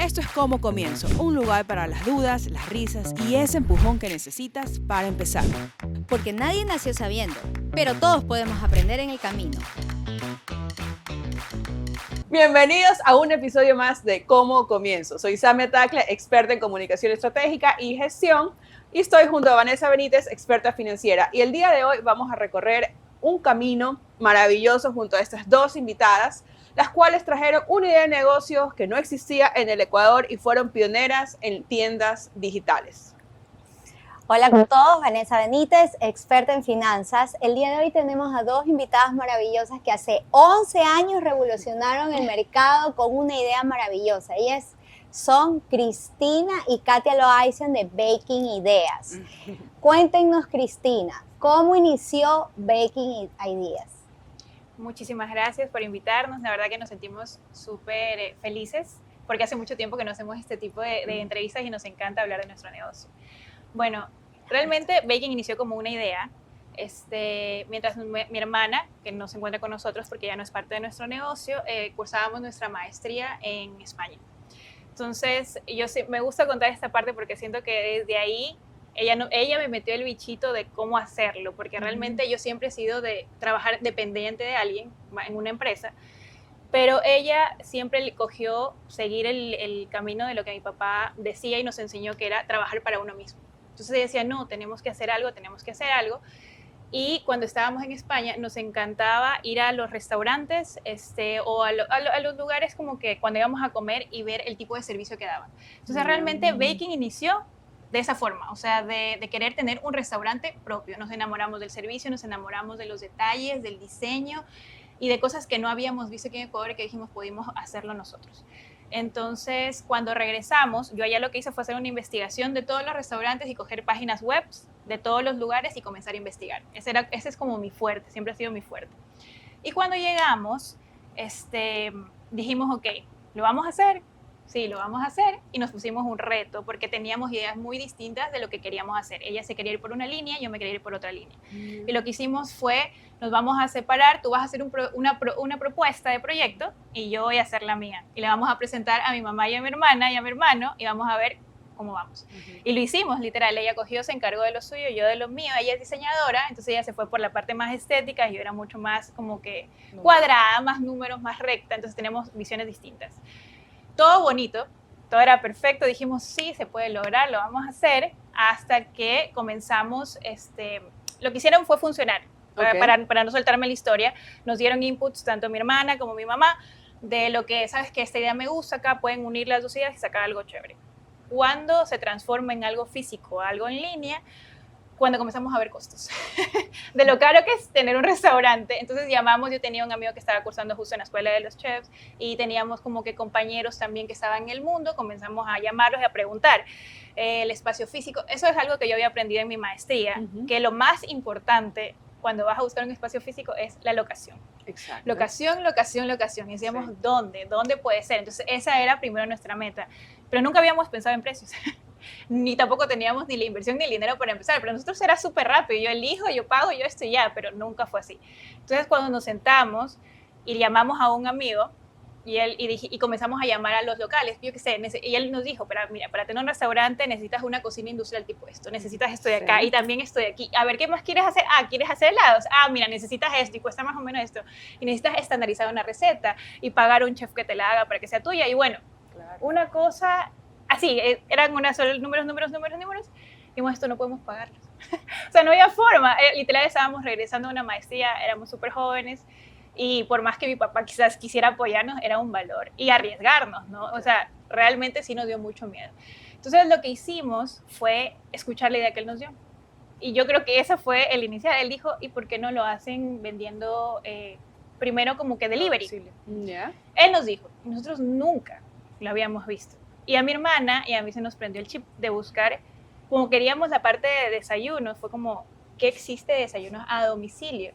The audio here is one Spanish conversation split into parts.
Esto es Cómo Comienzo, un lugar para las dudas, las risas y ese empujón que necesitas para empezar. Porque nadie nació sabiendo, pero todos podemos aprender en el camino. Bienvenidos a un episodio más de Cómo Comienzo. Soy Samia Tacle, experta en comunicación estratégica y gestión, y estoy junto a Vanessa Benítez, experta financiera. Y el día de hoy vamos a recorrer un camino maravilloso junto a estas dos invitadas, las cuales trajeron una idea de negocios que no existía en el Ecuador y fueron pioneras en tiendas digitales. Hola con todos, Vanessa Benítez, experta en finanzas. El día de hoy tenemos a dos invitadas maravillosas que hace 11 años revolucionaron el mercado con una idea maravillosa. Ellas son Cristina y Katia Loaizian de Baking Ideas. Cuéntenos, Cristina, ¿cómo inició Baking Ideas? Muchísimas gracias por invitarnos. La verdad que nos sentimos súper felices porque hace mucho tiempo que no hacemos este tipo de entrevistas y nos encanta hablar de nuestro negocio. Bueno, realmente Baking inició como una idea, mientras mi hermana, que no se encuentra con nosotros porque ya no es parte de nuestro negocio, cursábamos nuestra maestría en España. Entonces, me gusta contar esta parte porque siento que desde ahí ella me metió el bichito de cómo hacerlo, porque realmente yo siempre he sido de trabajar dependiente de alguien en una empresa, pero ella siempre cogió seguir el camino de lo que mi papá decía y nos enseñó, que era trabajar para uno mismo. Entonces ella decía, no, tenemos que hacer algo. Y cuando estábamos en España nos encantaba ir a los restaurantes o a los lugares como que cuando íbamos a comer y ver el tipo de servicio que daban. Entonces realmente Baking inició de esa forma, o sea, de querer tener un restaurante propio. Nos enamoramos del servicio, nos enamoramos de los detalles, del diseño y de cosas que no habíamos visto aquí en Ecuador y que dijimos, pudimos hacerlo nosotros. Entonces, cuando regresamos, yo allá lo que hice fue hacer una investigación de todos los restaurantes y coger páginas web de todos los lugares y comenzar a investigar. Ese es como mi fuerte, siempre ha sido mi fuerte. Y cuando llegamos, dijimos, ok, ¿lo vamos a hacer? Sí, lo vamos a hacer, y nos pusimos un reto porque teníamos ideas muy distintas de lo que queríamos hacer. Ella se quería ir por una línea, yo me quería ir por otra línea. Y lo que hicimos fue, nos vamos a separar, tú vas a hacer una propuesta de proyecto y yo voy a hacer la mía. Y la vamos a presentar a mi mamá y a mi hermana y a mi hermano y vamos a ver cómo vamos. Y lo hicimos, literal. Ella cogió, se encargó de lo suyo, yo de lo mío. Ella es diseñadora, entonces ella se fue por la parte más estética y yo era mucho más como que cuadrada, más números, más recta. Entonces tenemos visiones distintas. Todo bonito, todo era perfecto, dijimos sí, se puede lograr, lo vamos a hacer, hasta que comenzamos, lo que hicieron fue funcionar. Okay. Para no soltarme la historia, nos dieron inputs tanto mi hermana como mi mamá de lo que, sabes que esta idea me gusta, acá pueden unir las dos ideas y sacar algo chévere. Cuando se transforma en algo físico, algo en línea, cuando comenzamos a ver costos de lo caro que es tener un restaurante. Entonces llamamos, yo tenía un amigo que estaba cursando justo en la escuela de los chefs y teníamos como que compañeros también que estaban en el mundo, comenzamos a llamarlos y a preguntar el espacio físico. Eso es algo que yo había aprendido en mi maestría, que lo más importante cuando vas a buscar un espacio físico es la locación. Exacto. Locación. Y decíamos, sí. ¿Dónde puede ser? Entonces esa era primero nuestra meta, pero nunca habíamos pensado en precios. Ni tampoco teníamos ni la inversión ni el dinero para empezar, pero nosotros era súper rápido, yo elijo, yo pago, yo esto y ya, pero nunca fue así. Entonces cuando nos sentamos y llamamos a un amigo y comenzamos a llamar a los locales, yo qué sé, y él nos dijo, pero mira, para tener un restaurante necesitas una cocina industrial tipo esto, necesitas esto de acá, sí. Y también esto de aquí, a ver, ¿qué más quieres hacer? ¿Quieres hacer helados? Mira, necesitas esto y cuesta más o menos esto, y necesitas estandarizar una receta y pagar a un chef que te la haga para que sea tuya, y bueno, claro. Una cosa así, eran solo números, dijimos, esto no podemos pagarlo. O sea, no había forma, literal estábamos regresando a una maestría, éramos súper jóvenes, y por más que mi papá quizás quisiera apoyarnos, era un valor, y arriesgarnos, ¿no? O sea, realmente sí nos dio mucho miedo. Entonces lo que hicimos fue escuchar la idea que él nos dio, y yo creo que ese fue el inicial. Él dijo, ¿y por qué no lo hacen vendiendo primero como que delivery? Yeah. Él nos dijo, nosotros nunca lo habíamos visto. Y a mi hermana y a mí se nos prendió el chip de buscar, como queríamos la parte de desayunos, fue como, ¿qué existe de desayunos a domicilio?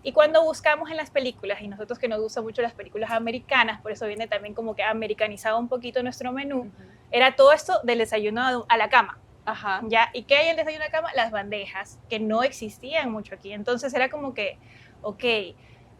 Y cuando buscamos en las películas, y nosotros que nos gustan mucho las películas americanas, por eso viene también como que americanizado un poquito nuestro menú, era todo esto del desayuno a la cama. Ajá. ¿Ya? ¿Y qué hay el desayuno a la cama? Las bandejas, que no existían mucho aquí. Entonces era como que, ok,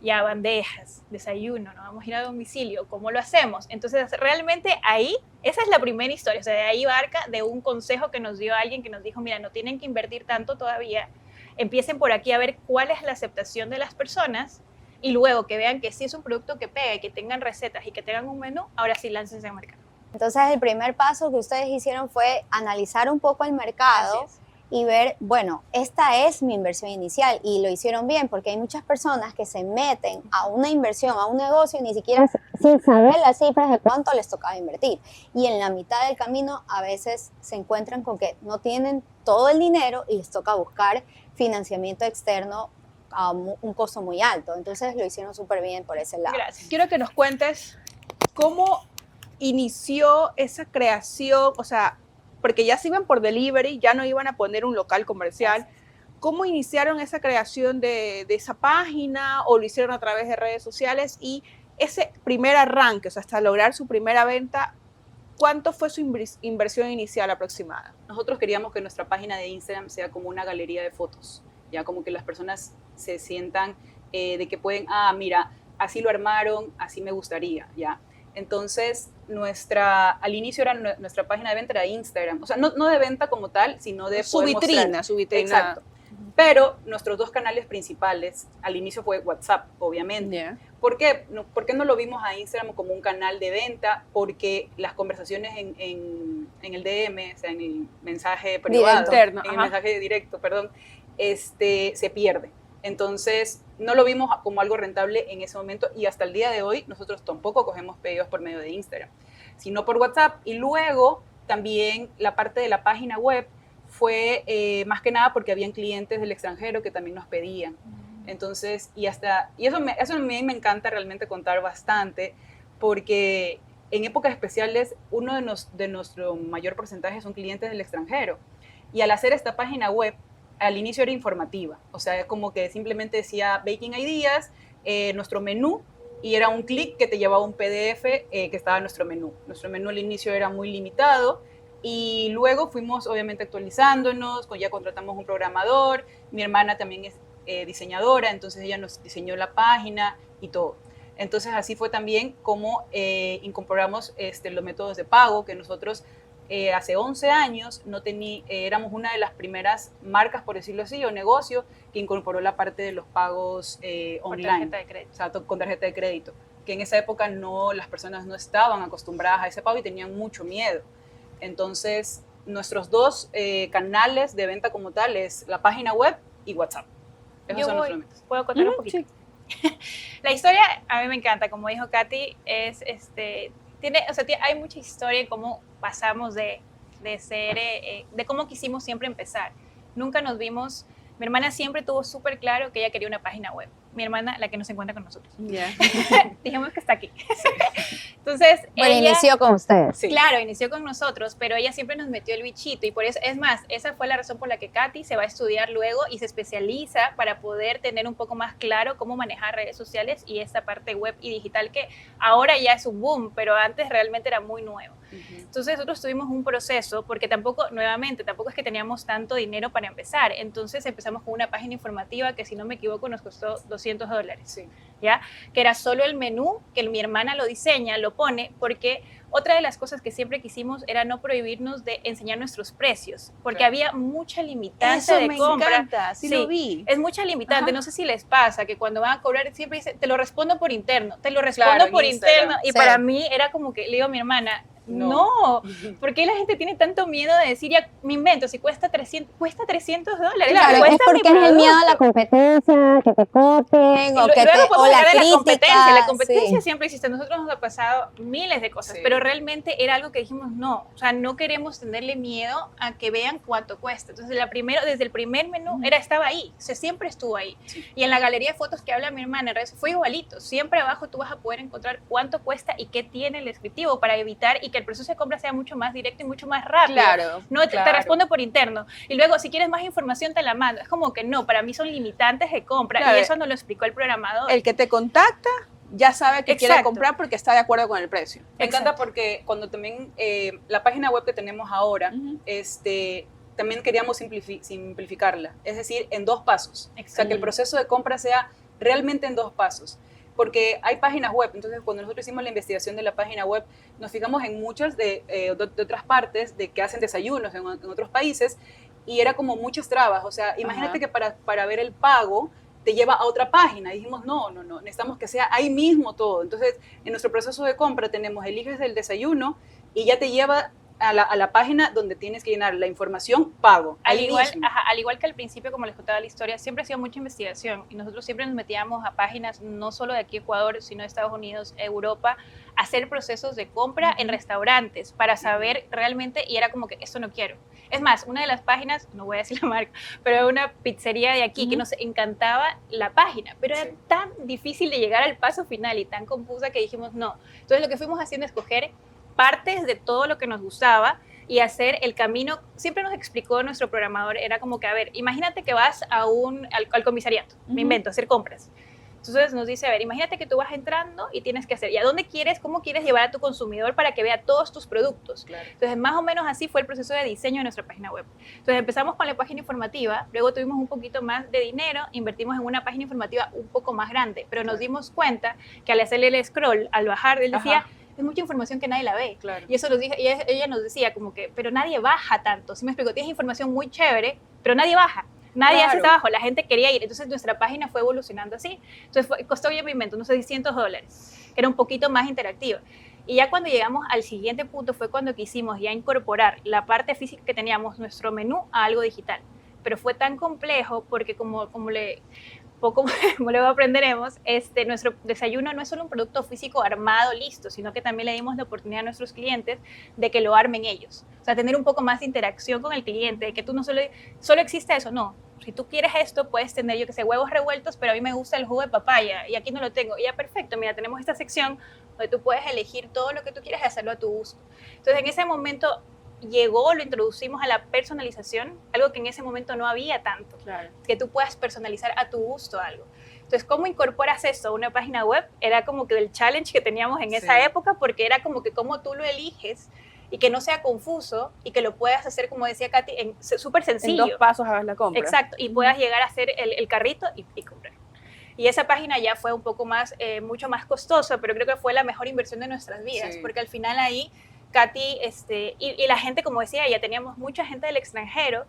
ya bandejas, desayuno, nos vamos a ir a domicilio, ¿cómo lo hacemos? Entonces, realmente ahí, esa es la primera historia, o sea, de ahí abarca de un consejo que nos dio alguien que nos dijo, mira, no tienen que invertir tanto todavía, empiecen por aquí a ver cuál es la aceptación de las personas y luego que vean que sí es un producto que pega y que tengan recetas y que tengan un menú, ahora sí láncense al mercado. Entonces el primer paso que ustedes hicieron fue analizar un poco el mercado Así es. y ver, bueno, esta es mi inversión inicial, y lo hicieron bien porque hay muchas personas que se meten a una inversión, a un negocio, ni siquiera sin saber las cifras de cuánto les tocaba invertir, y en la mitad del camino a veces se encuentran con que no tienen todo el dinero y les toca buscar financiamiento externo a un costo muy alto. Entonces lo hicieron súper bien por ese lado. Gracias. Quiero que nos cuentes cómo inició esa creación, o sea, porque ya se iban por delivery, ya no iban a poner un local comercial. ¿Cómo iniciaron esa creación de esa página, o lo hicieron a través de redes sociales? Y ese primer arranque, o sea, hasta lograr su primera venta, ¿cuánto fue su inversión inicial aproximada? Nosotros queríamos que nuestra página de Instagram sea como una galería de fotos, ya como que las personas se sientan de que pueden, mira, así lo armaron, así me gustaría, ya. Entonces, al inicio era nuestra página de venta era Instagram, o sea, no de venta como tal, sino de Su poder vitrina, mostrar. su vitrina. Exacto. Pero nuestros dos canales principales, al inicio fue WhatsApp, obviamente. Yeah. ¿Por qué? ¿Por qué no lo vimos a Instagram como un canal de venta? Porque las conversaciones en el DM, o sea, en el mensaje privado, Interno, en el ajá. mensaje directo, perdón, se pierde. Entonces, no lo vimos como algo rentable en ese momento, y hasta el día de hoy nosotros tampoco cogemos pedidos por medio de Instagram, sino por WhatsApp. Y luego también la parte de la página web fue más que nada porque habían clientes del extranjero que también nos pedían. Entonces, y eso a mí me encanta realmente contar bastante, porque en épocas especiales uno de nuestro mayor porcentaje son clientes del extranjero. Y al hacer esta página web, al inicio era informativa, o sea, como que simplemente decía Baking Ideas, nuestro menú, y era un clic que te llevaba un PDF que estaba en nuestro menú. Nuestro menú al inicio era muy limitado, y luego fuimos obviamente actualizándonos, ya contratamos un programador, mi hermana también es diseñadora, entonces ella nos diseñó la página y todo. Entonces así fue también como incorporamos los métodos de pago, que nosotros hace 11 años éramos una de las primeras marcas, por decirlo así, o negocio que incorporó la parte de los pagos online. Con tarjeta de crédito. O sea, con tarjeta de crédito, que en esa época las personas no estaban acostumbradas a ese pago y tenían mucho miedo. Entonces, nuestros dos canales de venta como tal es la página web y WhatsApp. Esos son nuestros métodos. ¿Puedo contar un poquito? Sí. La historia a mí me encanta, como dijo Katy, hay mucha historia en cómo pasamos de cómo quisimos siempre empezar. Nunca nos vimos, mi hermana siempre tuvo súper claro que ella quería una página web. Mi hermana, la que nos encuentra con nosotros. Yeah. Dijimos que está aquí. Entonces, Bueno, ella, inició con ustedes. Sí. claro, inició con nosotros, pero ella siempre nos metió el bichito, y por eso, es más, esa fue la razón por la que Katy se va a estudiar luego y se especializa para poder tener un poco más claro cómo manejar redes sociales y esta parte web y digital, que ahora ya es un boom, pero antes realmente era muy nuevo. Entonces nosotros tuvimos un proceso, porque tampoco es que teníamos tanto dinero para empezar. Entonces empezamos con una página informativa que, si no me equivoco, nos costó $200, Sí. ¿ya? Que era solo el menú, que mi hermana lo diseña, lo pone, porque otra de las cosas que siempre quisimos era no prohibirnos de enseñar nuestros precios, porque Claro. había mucha limitante Eso de me compra. encanta, sí lo vi. Es mucha limitante. Ajá. No sé si les pasa que cuando van a cobrar siempre dicen, te lo respondo por interno, te lo respondo Claro, en por Instagram. interno. Y Sí. para mí era como que le digo a mi hermana, no, ¿por qué la gente tiene tanto miedo de decir, ya me invento, si cuesta $300? Claro, cuesta es porque mi es el miedo a la producto. competencia, que te copien, Y o que luego podemos o la llegar a la crítica. competencia. La competencia sí. siempre existe. Nosotros nos ha pasado miles de cosas, Sí. pero realmente era algo que dijimos no. O sea, no queremos tenerle miedo a que vean cuánto cuesta. Entonces, desde el primer menú estaba ahí. O sea, siempre estuvo ahí. Sí. Y en la galería de fotos que habla mi hermana en redes, fue igualito. Siempre abajo tú vas a poder encontrar cuánto cuesta y qué tiene el descriptivo, para evitar y que el proceso de compra sea mucho más directo y mucho más rápido. Claro. No, te Claro. respondo por interno. Y luego, si quieres más información, te la mando. Es como que no, para mí son limitantes de compra. Claro. Y eso nos lo explicó el programador. El que te contacta ya sabe que quiere Exacto. comprar porque está de acuerdo con el precio. Me encanta Exacto. porque cuando también la página web que tenemos ahora, Ujú. también queríamos simplificarla, es decir, en 2 pasos. O sea, Exacto. que el proceso de compra sea realmente en 2 pasos. Porque hay páginas web, entonces cuando nosotros hicimos la investigación de la página web, nos fijamos en muchas de otras partes de que hacen desayunos en otros países y era como muchas trabas. O sea, imagínate que para ver el pago te lleva a otra página. Y dijimos, no, necesitamos que sea ahí mismo todo. Entonces, en nuestro proceso de compra tenemos, eliges el desayuno y ya te lleva a la página donde tienes que llenar la información pago. Al igual que al principio, como les contaba la historia, siempre ha sido mucha investigación y nosotros siempre nos metíamos a páginas no solo de aquí Ecuador, sino de Estados Unidos, Europa, a hacer procesos de compra en restaurantes para saber realmente, y era como que esto no quiero. Es más, una de las páginas, no voy a decir la marca, pero una pizzería de aquí que nos encantaba la página, pero era tan difícil de llegar al paso final y tan confusa que dijimos no. Entonces lo que fuimos haciendo es coger partes de todo lo que nos gustaba y hacer el camino. Siempre nos explicó nuestro programador, era como que, a ver, imagínate que vas al comisariato, me invento, a hacer compras. Entonces nos dice, a ver, imagínate que tú vas entrando y tienes que hacer, ¿y a dónde quieres, cómo quieres llevar a tu consumidor para que vea todos tus productos? Claro. Entonces, más o menos así fue el proceso de diseño de nuestra página web. Entonces, empezamos con la página informativa, luego tuvimos un poquito más de dinero, invertimos en una página informativa un poco más grande, pero nos dimos cuenta que al hacerle el scroll, al bajar, él decía, es mucha información que nadie la ve. Claro. Y eso nos dije, y ella nos decía como que, pero nadie baja tanto. ¿Sí me explico? Tienes información muy chévere, pero nadie baja. Nadie hace trabajo, la gente quería ir. Entonces nuestra página fue evolucionando así. Entonces costó, yo me invento, unos $600, que era un poquito más interactiva. Y ya cuando llegamos al siguiente punto fue cuando quisimos ya incorporar la parte física que teníamos, nuestro menú, a algo digital. Pero fue tan complejo porque como luego aprenderemos, nuestro desayuno no es solo un producto físico armado, listo, sino que también le dimos la oportunidad a nuestros clientes de que lo armen ellos. O sea, tener un poco más de interacción con el cliente, de que tú no solo existe eso, no. Si tú quieres esto, puedes tener, yo que sé, huevos revueltos, pero a mí me gusta el jugo de papaya y aquí no lo tengo. Y ya, perfecto, mira, tenemos esta sección donde tú puedes elegir todo lo que tú quieras y hacerlo a tu gusto. Entonces, en ese momento lo introducimos a la personalización, algo que en ese momento no había tanto, que tú puedas personalizar a tu gusto algo. Entonces, ¿cómo incorporas esto a una página web? Era como que el challenge que teníamos en esa época, porque era como que cómo tú lo eliges y que no sea confuso y que lo puedas hacer, como decía Katy, súper sencillo. En 2 pasos hagas la compra. Exacto, y puedas llegar a hacer el carrito y comprar. Y esa página ya fue un poco más, mucho más costosa, pero creo que fue la mejor inversión de nuestras vidas, porque al final ahí Katy, y la gente, como decía, ya teníamos mucha gente del extranjero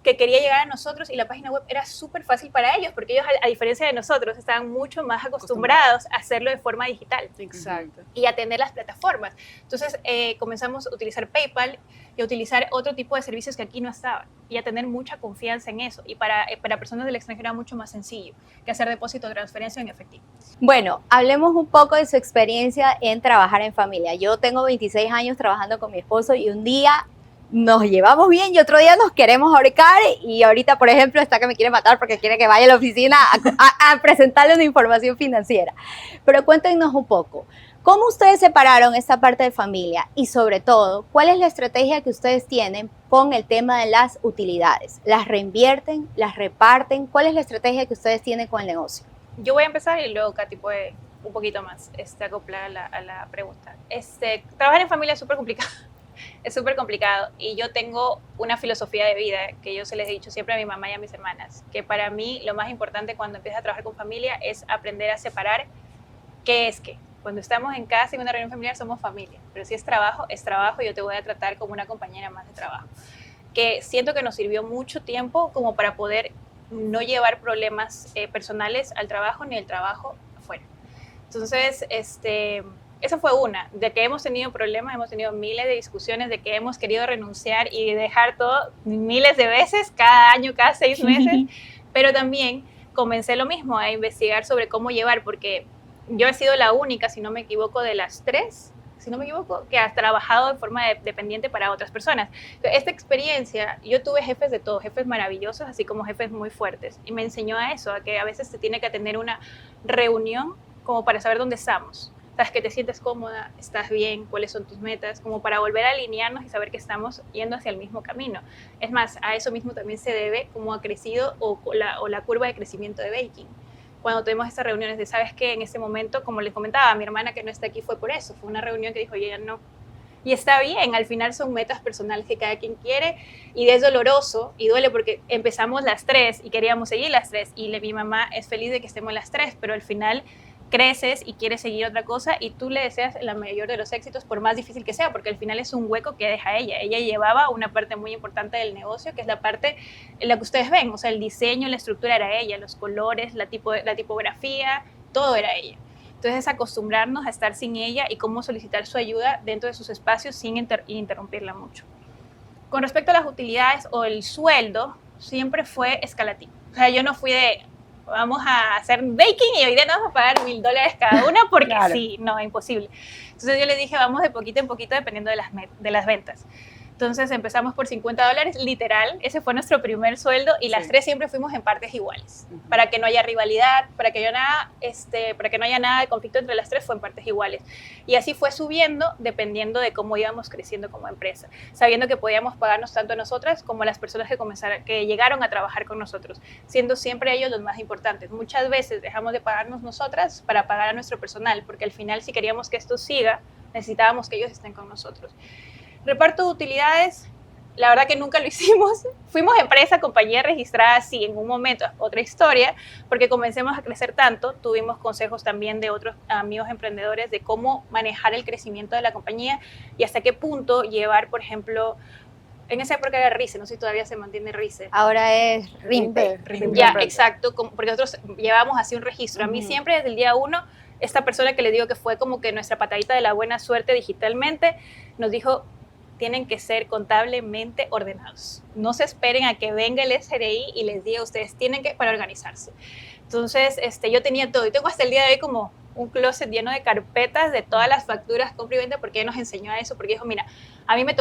que quería llegar a nosotros y la página web era súper fácil para ellos porque ellos, a diferencia de nosotros, estaban mucho más acostumbrados a hacerlo de forma digital. Exacto. Y a tener las plataformas. Entonces comenzamos a utilizar PayPal y a utilizar otro tipo de servicios que aquí no estaban y a tener mucha confianza en eso. Y para personas del extranjero era mucho más sencillo que hacer depósito o transferencia en efectivo. Bueno, hablemos un poco de su experiencia en trabajar en familia. Yo tengo 26 años trabajando con mi esposo y un día nos llevamos bien y otro día nos queremos ahorcar y ahorita, por ejemplo, está que me quiere matar porque quiere que vaya a la oficina a presentarle una información financiera. Pero cuéntenos un poco, ¿cómo ustedes separaron esta parte de familia? Y sobre todo, ¿cuál es la estrategia que ustedes tienen con el tema de las utilidades? ¿Las reinvierten? ¿Las reparten? ¿Cuál es la estrategia que ustedes tienen con el negocio? Yo voy a empezar y luego Katy puede un poquito más acoplar a la pregunta. Trabajar en familia es súper complicado. Es súper complicado y yo tengo una filosofía de vida que yo se les he dicho siempre a mi mamá y a mis hermanas, que para mí lo más importante cuando empiezas a trabajar con familia es aprender a separar qué es qué. Cuando estamos en casa en una reunión familiar somos familia, pero si es trabajo y yo te voy a tratar como una compañera más de trabajo. Que siento que nos sirvió mucho tiempo como para poder no llevar problemas personales al trabajo ni el trabajo afuera. Entonces, esa fue una, de que hemos tenido problemas, hemos tenido miles de discusiones, de que hemos querido renunciar y dejar todo miles de veces, cada año, cada 6 meses, pero también comencé lo mismo, a investigar sobre cómo llevar, porque yo he sido la única, si no me equivoco, de las 3, si no me equivoco, que ha trabajado de forma dependiente para otras personas. Entonces, esta experiencia, yo tuve jefes de todo, jefes maravillosos, así como jefes muy fuertes, y me enseñó a eso, a que a veces se tiene que tener una reunión como para saber dónde estamos. Sabes que te sientes cómoda, estás bien, cuáles son tus metas, como para volver a alinearnos y saber que estamos yendo hacia el mismo camino. Es más, a eso mismo también se debe cómo ha crecido o la curva de crecimiento de Baking. Cuando tenemos estas reuniones de, ¿sabes qué? En este momento, como les comentaba, mi hermana que no está aquí fue por eso. Fue una reunión que dijo, oye, ya no. Y está bien, al final son metas personales que cada quien quiere y es doloroso y duele porque empezamos las 3 y queríamos seguir las 3 y mi mamá es feliz de que estemos las 3, pero al final creces y quieres seguir otra cosa y tú le deseas la mayor de los éxitos por más difícil que sea, porque al final es un hueco que deja ella. Ella llevaba una parte muy importante del negocio, que es la parte en la que ustedes ven, o sea, el diseño, la estructura era ella, los colores, la tipografía, todo era ella. Entonces, acostumbrarnos a estar sin ella y cómo solicitar su ayuda dentro de sus espacios sin interrumpirla mucho. Con respecto a las utilidades o el sueldo, siempre fue escalativo. O sea, yo no fui de, vamos a hacer baking y hoy día nos vamos a pagar $1,000 cada una porque Claro. sí, no, imposible. Entonces, yo le dije, vamos de poquito en poquito dependiendo de las ventas. Entonces empezamos por $50, literal, ese fue nuestro primer sueldo y las 3 siempre fuimos en partes iguales, para que no haya rivalidad, para que no haya nada de conflicto entre las 3, fue en partes iguales. Y así fue subiendo dependiendo de cómo íbamos creciendo como empresa, sabiendo que podíamos pagarnos tanto a nosotras como a las personas que llegaron a trabajar con nosotros, siendo siempre ellos los más importantes. Muchas veces dejamos de pagarnos nosotras para pagar a nuestro personal, porque al final si queríamos que esto siga, necesitábamos que ellos estén con nosotros. Reparto de utilidades, la verdad que nunca lo hicimos. Fuimos empresa, compañía registrada, sí, en un momento, otra historia, porque comencemos a crecer tanto, tuvimos consejos también de otros amigos emprendedores de cómo manejar el crecimiento de la compañía y hasta qué punto llevar, por ejemplo, en esa época era RICE, no sé si todavía se mantiene RICE. Ahora es RIMPE. Ya, exacto, porque nosotros llevamos así un registro. A mí siempre desde el día 1, esta persona que le digo que fue como que nuestra patadita de la buena suerte digitalmente, nos dijo, tienen que ser contablemente ordenados. No se esperen a que venga el SRI y les diga, ustedes tienen que, para organizarse. Entonces, yo tenía todo y tengo hasta el día de hoy como un closet lleno de carpetas de todas las facturas compra y venta, porque ella nos enseñó a eso, porque dijo, mira, a mí me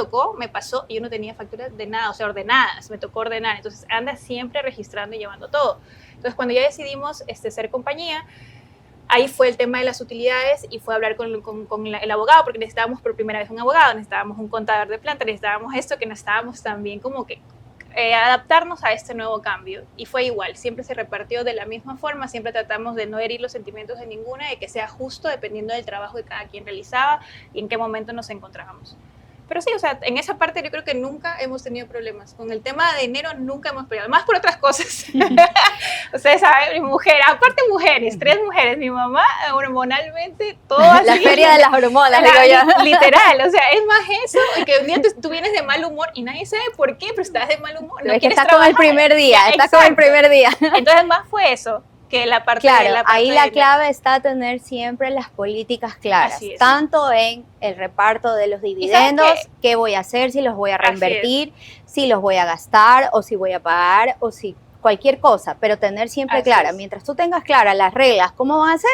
pasó y yo no tenía facturas de nada, o sea, ordenadas, me tocó ordenar. Entonces, anda siempre registrando y llevando todo. Entonces, cuando ya decidimos ser compañía, ahí fue el tema de las utilidades y fue hablar con el abogado, porque necesitábamos por primera vez un abogado, necesitábamos un contador de planta, necesitábamos esto, que necesitábamos también como que adaptarnos a este nuevo cambio. Y fue igual, siempre se repartió de la misma forma, siempre tratamos de no herir los sentimientos de ninguna, de que sea justo dependiendo del trabajo que cada quien realizaba y en qué momento nos encontrábamos. Pero sí, o sea, en esa parte yo creo que nunca hemos tenido problemas. Con el tema de dinero nunca hemos peleado, más por otras cosas. Ustedes saben, mi mujer, aparte mujeres, 3 mujeres, mi mamá hormonalmente, todo así. La feria de las hormonas, digo yo. Literal, o sea, es más eso, que un día tú vienes de mal humor y nadie sabe por qué, pero estás de mal humor. No, es que estás como el primer día, estás como el primer día. Entonces más fue eso, que la parte claro, de la parte ahí la clave está tener siempre las políticas claras, Así es. tanto en el reparto de los dividendos, qué voy a hacer, si los voy a reinvertir, si los voy a gastar o si voy a pagar o si cualquier cosa, pero tener siempre clara, mientras tú tengas claras las reglas, cómo van a ser,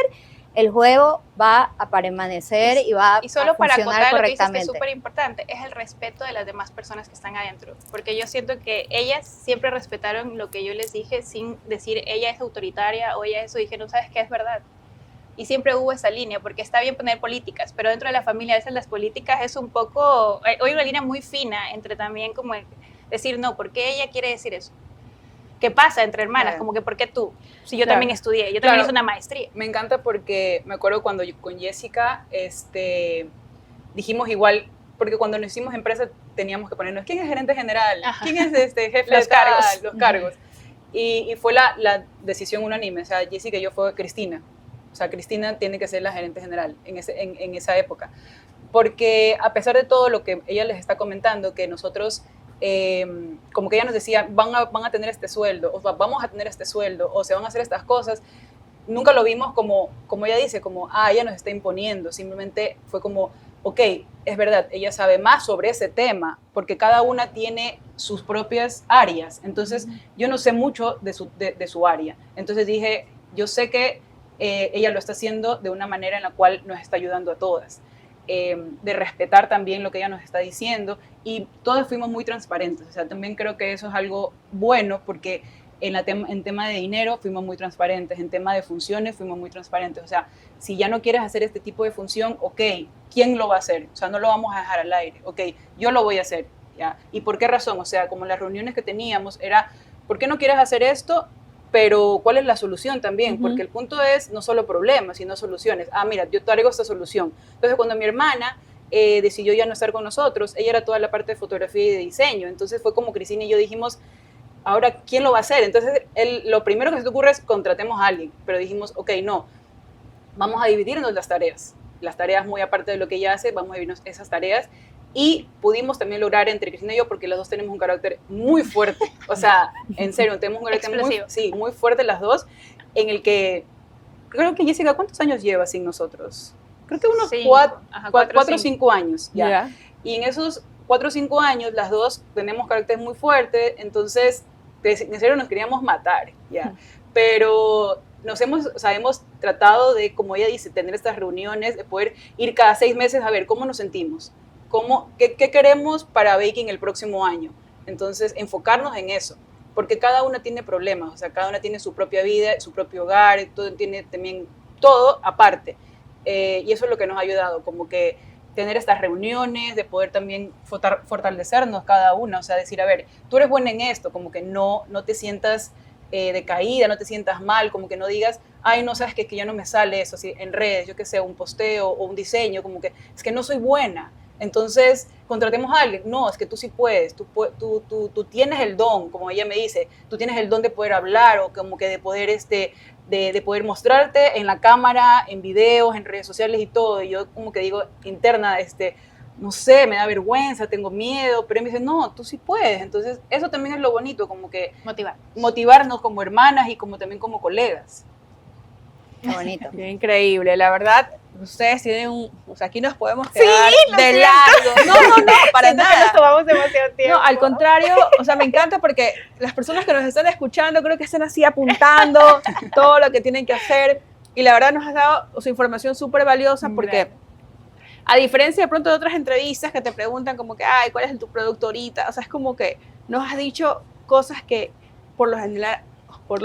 el juego va a permanecer y va a funcionar correctamente. Y solo para acotar lo que dices que es súper importante, es el respeto de las demás personas que están adentro, porque yo siento que ellas siempre respetaron lo que yo les dije sin decir ella es autoritaria o ella eso, dijeron, ¿sabes qué? Es verdad. Y siempre hubo esa línea, porque está bien poner políticas, pero dentro de la familia a veces las políticas es un poco, hay una línea muy fina entre también como decir, no, ¿por qué ella quiere decir eso? ¿Qué pasa entre hermanas? Claro. Como que, ¿por qué tú? Si yo también estudié, yo también hice una maestría. Me encanta porque me acuerdo cuando con Jessica dijimos igual, porque cuando nos hicimos empresa teníamos que ponernos, ¿quién es gerente general? Ajá. ¿Quién es jefe Los de tal? cargos. Los cargos. Y fue la decisión unánime, o sea, Jessica y yo fue Cristina. O sea, Cristina tiene que ser la gerente general en esa época. Porque a pesar de todo lo que ella les está comentando, que nosotros, como que ella nos decía, van a tener este sueldo, o vamos a tener este sueldo, o se van a hacer estas cosas, nunca lo vimos como ella dice, como, ella nos está imponiendo. Simplemente fue como, ok, es verdad, ella sabe más sobre ese tema, porque cada una tiene sus propias áreas. Entonces, yo no sé mucho de su área. Entonces dije, yo sé que ella lo está haciendo de una manera en la cual nos está ayudando a todas, de respetar también lo que ella nos está diciendo, y todas fuimos muy transparentes. O sea, también creo que eso es algo bueno, porque en tema de dinero fuimos muy transparentes, en tema de funciones fuimos muy transparentes. O sea, si ya no quieres hacer este tipo de función, ok, ¿quién lo va a hacer? O sea, no lo vamos a dejar al aire, ok, yo lo voy a hacer, ¿ya? ¿Y por qué razón? O sea, como las reuniones que teníamos era, ¿por qué no quieres hacer esto? Pero ¿cuál es la solución también? Porque el punto es no solo problemas, sino soluciones. Mira, yo traigo esta solución. Entonces, cuando mi hermana decidió ya no estar con nosotros. Ella era toda la parte de fotografía y de diseño. Entonces fue como Cristina y yo dijimos, ahora, ¿quién lo va a hacer? Entonces, lo primero que se te ocurre es contratemos a alguien. Pero dijimos, ok, no, vamos a dividirnos las tareas. Las tareas muy aparte de lo que ella hace, vamos a dividirnos esas tareas. Y pudimos también lograr entre Cristina y yo, porque las dos tenemos un carácter muy fuerte. O sea, en serio, tenemos un carácter muy fuerte las dos, en el que, creo que Jessica, ¿cuántos años lleva sin nosotros? Creo que unos 4 o 5 años ya. Ya. Y en esos 4 o 5 años, las dos tenemos carácter muy fuerte, entonces, en serio, nos queríamos matar, ya. Pero hemos tratado de, como ella dice, tener estas reuniones, de poder ir cada 6 meses a ver cómo nos sentimos. ¿Qué queremos para baking el próximo año? Entonces, enfocarnos en eso, porque cada una tiene problemas, o sea, cada una tiene su propia vida, su propio hogar, todo, tiene también todo aparte. Y eso es lo que nos ha ayudado, como que tener estas reuniones, de poder también fortalecernos cada una, o sea, decir, a ver, tú eres buena en esto, como que no te sientas decaída, no te sientas mal, como que no digas, ay, no, sabes que ya no me sale eso, así, en redes, yo qué sé, un posteo o un diseño, como que es que no soy buena. Entonces, contratemos a alguien. No, es que tú sí puedes, tú tienes el don, como ella me dice, tú tienes el don de poder hablar o como que de poder, de poder mostrarte en la cámara, en videos, en redes sociales y todo. Y yo como que digo interna, no sé, me da vergüenza, tengo miedo, pero ella me dice, no, tú sí puedes. Entonces, eso también es lo bonito, como que motivarnos como hermanas y como también como colegas. Qué bonito. Qué increíble, la verdad. Ustedes tienen o sea, aquí nos podemos quedar de largo. No, para Siento que nada. nos tomamos demasiado tiempo. No, al contrario, o sea, me encanta porque las personas que nos están escuchando creo que están así apuntando todo lo que tienen que hacer y la verdad nos has dado su información súper valiosa porque a diferencia de pronto de otras entrevistas que te preguntan como que, ay, ¿cuál es tu producto ahorita? O sea, es como que nos has dicho cosas que por lo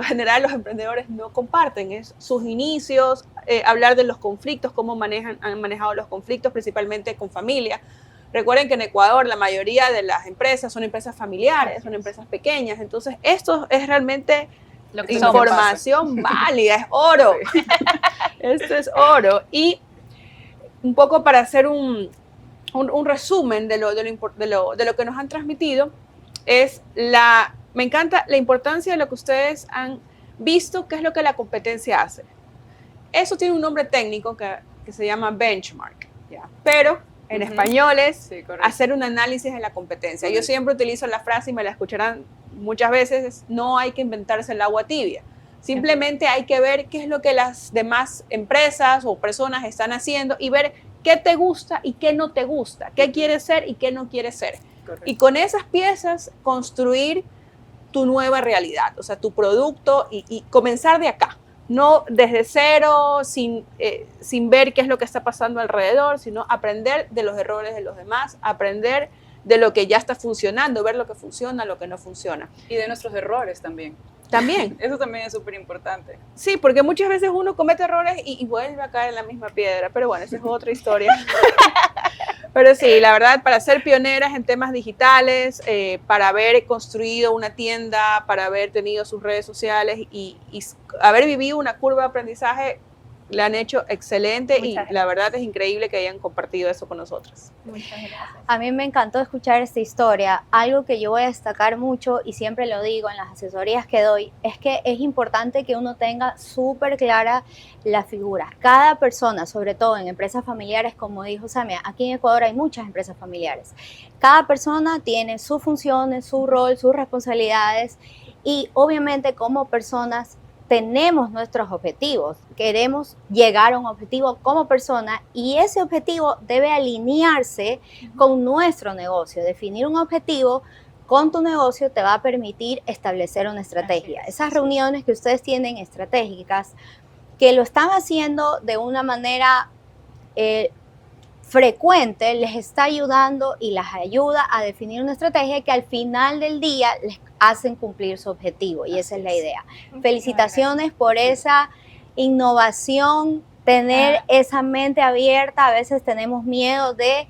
general los emprendedores no comparten, es sus inicios, hablar de los conflictos, cómo han manejado los conflictos, principalmente con familia. Recuerden que en Ecuador la mayoría de las empresas son empresas familiares, son empresas pequeñas, entonces esto es realmente Lo que información válida, es oro. Esto es oro. Y un poco para hacer un resumen de lo que nos han transmitido, me encanta la importancia de lo que ustedes han visto, qué es lo que la competencia hace. Eso tiene un nombre técnico que se llama benchmark, ¿ya? Pero en español es hacer un análisis de la competencia. Yo siempre utilizo la frase y me la escucharán muchas veces, no hay que inventarse el agua tibia. Simplemente hay que ver qué es lo que las demás empresas o personas están haciendo y ver qué te gusta y qué no te gusta, qué quieres ser y qué no quieres ser. Correcto. Y con esas piezas construir tu nueva realidad, o sea, tu producto y comenzar de acá. No desde cero, sin ver qué es lo que está pasando alrededor, sino aprender de los errores de los demás, aprender de lo que ya está funcionando, ver lo que funciona, lo que no funciona. Y de nuestros errores también. También. Eso también es súper importante. Sí, porque muchas veces uno comete errores y vuelve a caer en la misma piedra, pero bueno, esa es otra historia. Pero sí, la verdad, para ser pioneras en temas digitales, para haber construido una tienda, para haber tenido sus redes sociales y haber vivido una curva de aprendizaje, la han hecho excelente y la verdad es increíble que hayan compartido eso con nosotras. Muchas gracias. A mí me encantó escuchar esta historia. Algo que yo voy a destacar mucho y siempre lo digo en las asesorías que doy es que es importante que uno tenga súper clara la figura. Cada persona, sobre todo en empresas familiares, como dijo Samia, aquí en Ecuador hay muchas empresas familiares. Cada persona tiene sus funciones, su rol, sus responsabilidades y obviamente como personas tenemos nuestros objetivos, queremos llegar a un objetivo como persona y ese objetivo debe alinearse con nuestro negocio. Definir un objetivo con tu negocio te va a permitir establecer una estrategia. Esas reuniones que ustedes tienen estratégicas, que lo están haciendo de una manera frecuente, les está ayudando y las ayuda a definir una estrategia que al final del día les hacen cumplir su objetivo y esa es la idea. Felicitaciones por esa innovación, tener esa mente abierta. A veces tenemos miedo de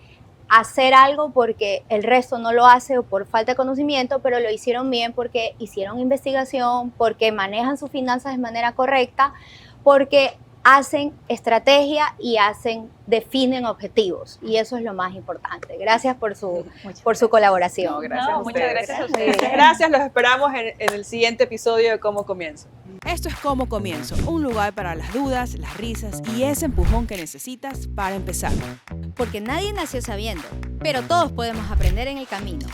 hacer algo porque el resto no lo hace o por falta de conocimiento, pero lo hicieron bien porque hicieron investigación, porque manejan sus finanzas de manera correcta, porque hacen estrategia y definen objetivos. Y eso es lo más importante. Gracias por su colaboración. No, gracias a No, muchas ustedes. gracias a Muy ustedes. bien. Gracias, los esperamos en el siguiente episodio de Cómo Comienzo. Esto es Cómo Comienzo, un lugar para las dudas, las risas y ese empujón que necesitas para empezar. Porque nadie nació sabiendo, pero todos podemos aprender en el camino.